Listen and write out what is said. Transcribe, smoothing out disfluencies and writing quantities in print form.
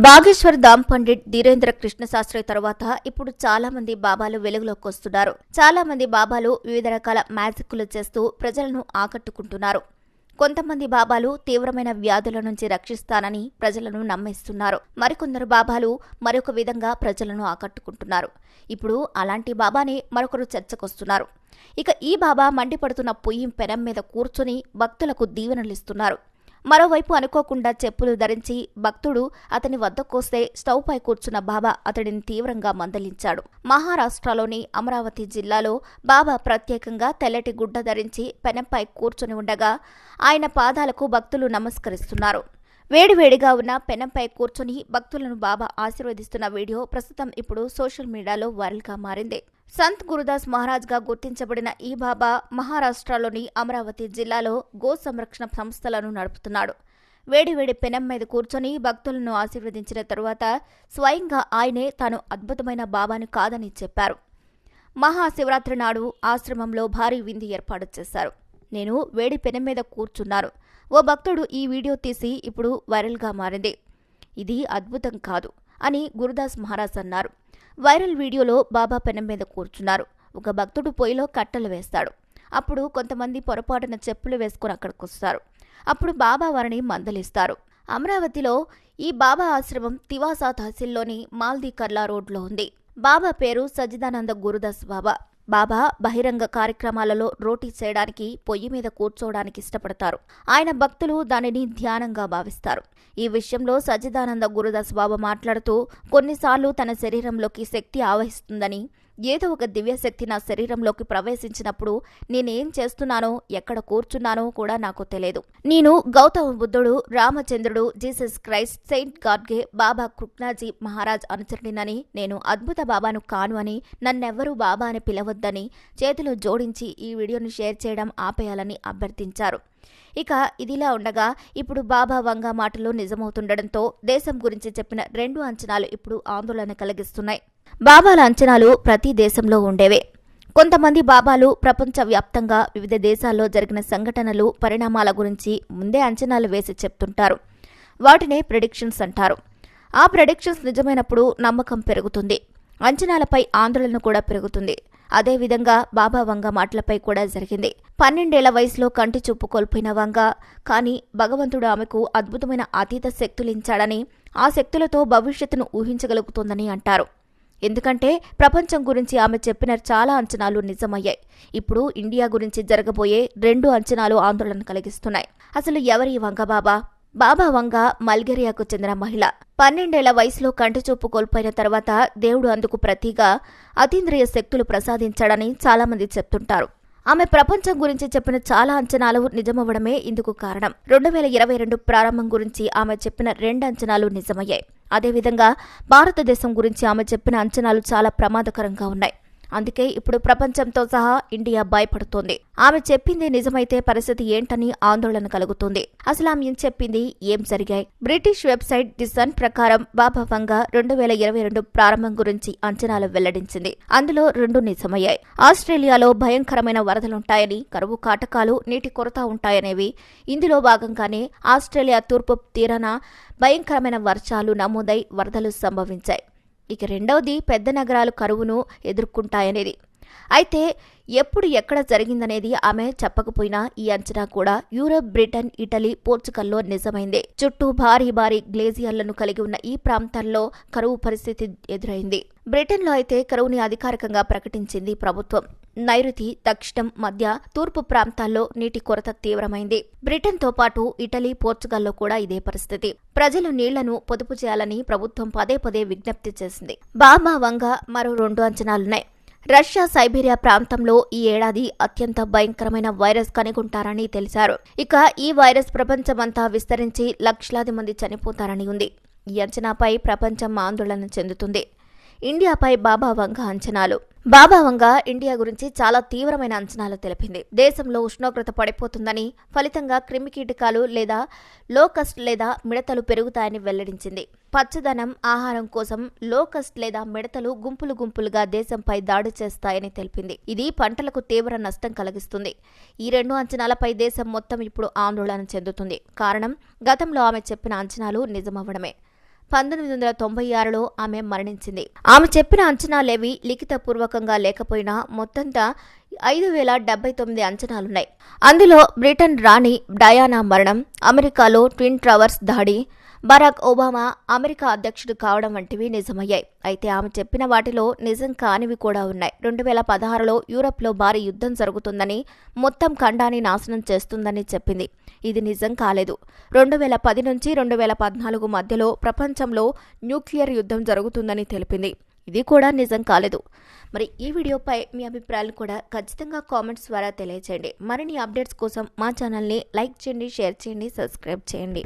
బాగేశ్వర్ ధామ్ పండిట్ ధీరేంద్ర కృష్ణ శాస్త్రి తర్వాత ఇప్పుడు చాలా మంది బాబాలు వెలుగులోకి వస్తున్నారు. చాలా మంది బాబాలు వివిధ రకాల మ్యాజిక్లు చేస్తూ ప్రజలను ఆకట్టుకుంటున్నారు. కొంతమంది బాబాలు తీవ్రమైన వ్యాధుల నుంచి రక్షిస్తానని ప్రజలను నమ్మిస్తున్నారు. మరికొందరు బాబాలు మరొక విధంగా ప్రజలను ఆకట్టుకుంటున్నారు. ఇప్పుడు అలాంటి బాబానే మరొకరు చర్చకొస్తున్నారు. ఇక ఈ బాబా మండిపడుతున్న పొయ్యి పెనం మీద కూర్చుని భక్తులకు దీవెనలిస్తున్నారు. మరోవైపు అనుకోకుండా చెప్పులు ధరించి భక్తుడు అతని వద్దకొస్తే స్టవ్ పై కూర్చున్న బాబా అతడిని తీవ్రంగా మందలించాడు. మహారాష్ట్రలోని అమరావతి జిల్లాలో బాబా ప్రత్యేకంగా తెల్లటి గుడ్డ ధరించి పెనంపై కూర్చుని ఉండగా ఆయన పాదాలకు భక్తులు నమస్కరిస్తున్నారు. వేడివేడిగా ఉన్న పెనంపై కూర్చుని భక్తులను బాబా ఆశీర్వదిస్తున్న వీడియో ప్రస్తుతం ఇప్పుడు సోషల్ మీడియాలో వైరల్గా మారింది. సంత్ గురుదాస్ మహారాజ్గా గుర్తించబడిన ఈ బాబా మహారాష్ట్రలోని అమరావతి జిల్లాలో గో సంరక్షణ సంస్థలను నడుపుతున్నాడు. వేడివేడి పెనం మీద కూర్చొని భక్తులను ఆశీర్వదించిన తరువాత స్వయంగా ఆయనే తాను అద్భుతమైన బాబాను కాదని చెప్పారు. మహాశివరాత్రి నాడు ఆశ్రమంలో భారీ విందు ఏర్పాటు చేశారు. నేను వేడి పెనం మీద కూర్చున్నాను. ఓ భక్తుడు ఈ వీడియో తీసి ఇప్పుడు వైరల్గా మారింది. ఇది అద్భుతం కాదు అని గురుదాస్ మహారాజ్ అన్నారు. వైరల్ వీడియోలో బాబా పెనం మీద కూర్చున్నారు. ఒక భక్తుడు పొయ్యిలో కట్టెలు వేస్తాడు. అప్పుడు కొంతమంది పొరపాటున చెప్పులు వేసుకుని అక్కడికొస్తారు. అప్పుడు బాబా వారిని మందలిస్తారు. అమరావతిలో ఈ బాబా ఆశ్రమం తివాసా తహసీల్లోని మాల్దీ కర్లా రోడ్లో ఉంది. బాబా పేరు సజ్జిదానంద గురుదాస్ బాబా. బాబా బహిరంగ కార్యక్రమాలలో రోటీ చేయడానికి పొయ్యి మీద కూర్చోవడానికి ఇష్టపడతారు. ఆయన భక్తులు దానిని ధ్యానంగా భావిస్తారు. ఈ విషయంలో సజ్జిదానంద గురుదాస్ బాబా మాట్లాడుతూ, కొన్నిసార్లు తన శరీరంలోకి శక్తి ఆవహిస్తుందని, ఏదో ఒక దివ్యశక్తి నా శరీరంలోకి ప్రవేశించినప్పుడు నేనేం చేస్తున్నానో ఎక్కడ కూర్చున్నానో కూడా నాకు తెలియదు. నేను గౌతమ బుద్ధుడు, రామచంద్రుడు, జీసస్ క్రైస్ట్, సెయింట్ గాడ్గే, బాబా కృష్ణాజీ మహారాజ్ అనుచరుడినని, నేను అద్భుత బాబాను కాను అని, నన్నెవ్వరూ బాబా అని పిలవద్దని చేతులు జోడించి ఈ వీడియోను షేర్ చేయడం ఆపేయాలని అభ్యర్థించారు. ఇక ఇదిలా ఉండగా ఇప్పుడు బాబా వంగ మాటలు నిజమవుతుండటంతో దేశం గురించి చెప్పిన 2 అంచనాలు ఇప్పుడు ఆందోళన కలిగిస్తున్నాయి. బాబాల అంచనాలు ప్రతి దేశంలో ఉండేవే. కొంతమంది బాబాలు ప్రపంచవ్యాప్తంగా వివిధ దేశాల్లో జరిగిన సంఘటనలు, పరిణామాల గురించి ముందే అంచనాలు వేసి చెప్తుంటారు. వాటినే ప్రెడిక్షన్స్ అంటారు. ఆ ప్రెడిక్షన్స్ నిజమైనప్పుడు నమ్మకం పెరుగుతుంది. అంచనాలపై ఆందోళన కూడా పెరుగుతుంది. అదేవిధంగా బాబా వంగ మాటలపై కూడా జరిగింది. 12 ఏళ్ల వయసులో కంటి చూపు కోల్పోయిన వంగ, కానీ భగవంతుడు ఆమెకు అద్భుతమైన అతీత శక్తులించాడని, ఆ శక్తులతో భవిష్యత్తును ఊహించగలుగుతోందని అంటారు. ఎందుకంటే ప్రపంచం గురించి ఆమె చెప్పిన చాలా అంచనాలు నిజమయ్యాయి. ఇప్పుడు ఇండియా గురించి జరగబోయే 2 అంచనాలు ఆందోళన కలిగిస్తున్నాయి. అసలు ఎవరి వంగ బాబా? బాబా వంగ మల్గేరియాకు చెందిన మహిళ. 12 ఏళ్ల వయసులో కంటిచూపు కోల్పోయిన తర్వాత దేవుడు అందుకు ప్రతిగా అతీంద్రియ శక్తులు ప్రసాదించాడని చాలామంది చెప్తుంటారు. ఆమె ప్రపంచం గురించి చెప్పిన చాలా అంచనాలు నిజమవ్వడమే ఇందుకు కారణం. 2022 ప్రారంభం గురించి ఆమె చెప్పిన 2 అంచనాలు నిజమయ్యాయి. అదేవిధంగా భారతదేశం గురించి ఆమె చెప్పిన అంచనాలు చాలా ప్రమాదకరంగా ఉన్నాయి. అందుకే ఇప్పుడు ప్రపంచంతో సహా ఇండియా భయపడుతోంది. ఆమె చెప్పింది నిజమైతే పరిస్థితి ఏంటని ఆందోళన కలుగుతోంది. అసలు ఆమె ఏం చెప్పింది, ఏం జరిగాయి? బ్రిటిష్ వెబ్సైట్ ది సన్ ప్రకారం బాబా వంగ 2022 ప్రారంభం గురించి అంచనాలు వెల్లడించింది. అందులో 2 నిజమయ్యాయి. ఆస్ట్రేలియాలో భయంకరమైన వరదలుంటాయని, కరువు కాటకాలు, నీటి కొరత ఉంటాయనేవి. ఇందులో భాగంగానే ఆస్ట్రేలియా తూర్పు తీరాన భయంకరమైన వర్షాలు నమోదై వరదలు సంభవించాయి. ఇక రెండవది పెద్ద నగరాలు కరువును ఎదుర్కొంటాయనేది. అయితే ఎప్పుడు ఎక్కడ జరిగిందనేది ఆమె చెప్పకపోయినా ఈ అంచనా కూడా యూరప్, బ్రిటన్, ఇటలీ, పోర్చుగల్లో నిజమైంది. చుట్టూ భారీ భారీ గ్లేజియర్లను కలిగి ఉన్న ఈ ప్రాంతాల్లో కరువు పరిస్థితి ఎదురైంది. బ్రిటన్లో అయితే కరువుని అధికారికంగా ప్రకటించింది ప్రభుత్వం. నైరుతి, దక్షిణం, మధ్య, తూర్పు ప్రాంతాల్లో నీటి కొరత తీవ్రమైంది. బ్రిటన్తో పాటు ఇటలీ, పోర్చుగల్లో కూడా ఇదే పరిస్థితి. ప్రజలు నీళ్లను పొదుపు చేయాలని ప్రభుత్వం పదే పదే విజ్ఞప్తి చేసింది. బాబా వంగ మరో 2 అంచనాలున్నాయి. రష్యా సైబీరియా ప్రాంతంలో ఈ ఏడాది అత్యంత భయంకరమైన వైరస్ కనుగొంటారని తెలిశారు. ఇక ఈ వైరస్ ప్రపంచమంతా విస్తరించి లక్షలాది మంది చనిపోతారని ఉంది. ఈ అంచనాపై ప్రపంచం ఆందోళన చెందుతుంది. ఇండియాపై బాబా వంగ అంచనాలు. బాబా వంగ ఇండియా గురించి చాలా తీవ్రమైన అంచనాలు తెలిపింది. దేశంలో ఉష్ణోగ్రత పడిపోతుందని, ఫలితంగా క్రిమికీటకాలు లేదా లోకస్ట్ లేదా మిడతలు పెరుగుతాయని వెల్లడించింది. పచ్చదనం, ఆహారం కోసం లోకస్ట్ లేదా మిడతలు గుంపులు గుంపులుగా దేశంపై దాడి చేస్తాయని తెలిపింది. ఇది పంటలకు తీవ్ర నష్టం కలిగిస్తుంది. ఈ 2 అంచనాలపై దేశం మొత్తం ఇప్పుడు ఆందోళన చెందుతుంది. కారణం, గతంలో ఆమె చెప్పిన అంచనాలు నిజమవ్వడమే. 1996లో ఆమె మరణించింది. ఆమె చెప్పిన అంచనాలేవి లిఖితపూర్వకంగా లేకపోయినా మొత్తంగా 5079 అంచనాలున్నాయి. అందులో బ్రిటన్ రాణి డయానా మరణం, అమెరికాలో ట్విన్ టవర్స్ దాడి, బరాక్ ఒబామా అమెరికా అధ్యక్షుడు కావడం వంటివి నిజమయ్యాయి. అయితే ఆమె చెప్పిన వాటిలో నిజం కానివి కూడా ఉన్నాయి. 2016లో యూరప్లో భారీ యుద్ధం జరుగుతుందని, మొత్తం ఖండాన్ని నాశనం చేస్తుందని చెప్పింది. ఇది నిజం కాలేదు. 2010 నుంచి 2014 మధ్యలో ప్రపంచంలో న్యూక్లియర్ యుద్ధం జరుగుతుందని తెలిపింది. ఇది కూడా నిజం కాలేదు. మరి ఈ వీడియోపై మీ అభిప్రాయాలు కూడా ఖచ్చితంగా కామెంట్స్ ద్వారా తెలియజేయండి. మరిన్ని అప్డేట్స్ కోసం మా ఛానల్ని లైక్ చేయండి, షేర్ చేయండి, సబ్స్క్రైబ్ చేయండి.